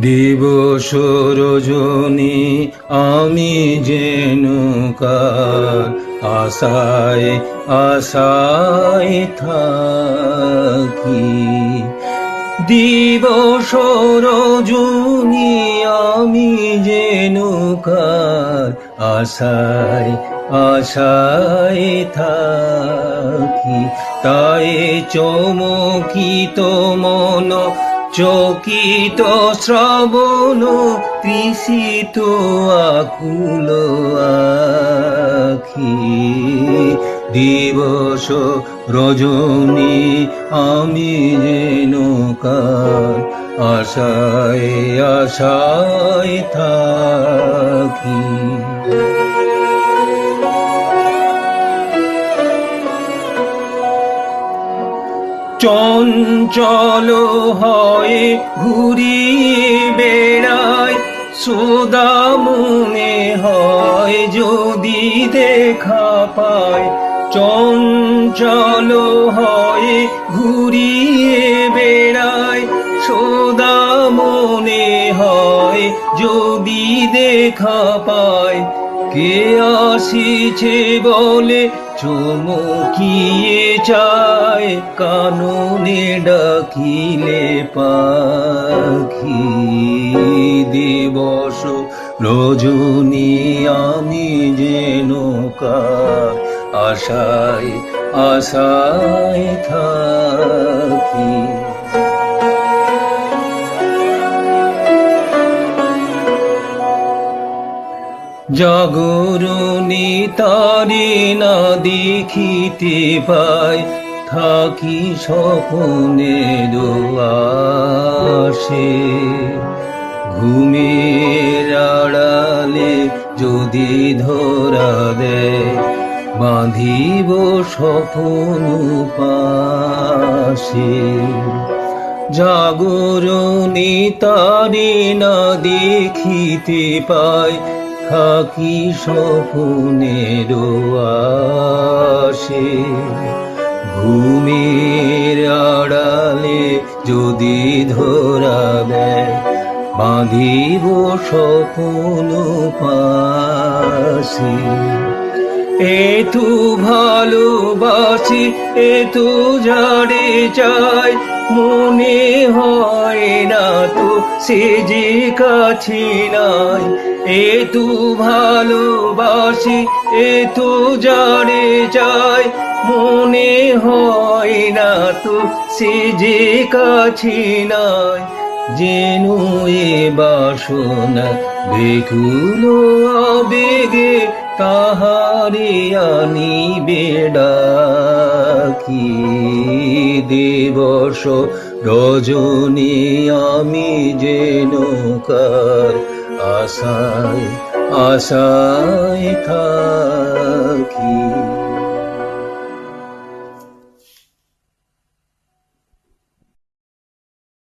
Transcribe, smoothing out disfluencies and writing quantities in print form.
দিবস রজনী আমি যেন কার আশায় আশায় থাকি। দিবস রজনী আমি যেন কার আশায় আশায় থাকি। তাই চমকিত মন চকিত শ্রবণ তৃষিত আকুল আখি। দিবস রজনী আমি যেন কার আশায় আশায় থাকি। চঞ্চল হয়ে ঘুরিয়ে বেড়ায় সদা মনে হয় যদি দেখা পায়। চঞ্চল হয়ে ঘুরিয়ে বেড়ায় সদা মনে হয় যদি দেখা পায়। কে আসিছে বলে চমকিয়ে চায় কাননে ডাকিলে পাখি। দিবস রজনী আমি যেন কার আশায় আশায় থাকি। জাগরণী তারে না দেখিতে পায় থাকি স্বপ্নের আশে। ঘুমের আড়ালে যদি ধরা দেয় বাঁধিব স্বপ্ন পাশে। জাগরণী তারে না দেখিতে পায় থাকি স্বপ্নের আশে। ঘুমের আড়ালে যদি ধরা দেয় বাঁধিব স্বপ্ন পাশে। এতু ভালোবাসি এতু জাড়ে চাই মনে হয় না তো সে যে কাছে নাই। এতু ভালোবাসি এতু জাড়ে চাই মনে হয় না তো সে যে কাছে নাই। যেন এ বাসনা বেকুল আবেগে তাহারে আনিবে ডাকি। দিবস রজনী আমি যেন কার আশায় আশায় থাকি।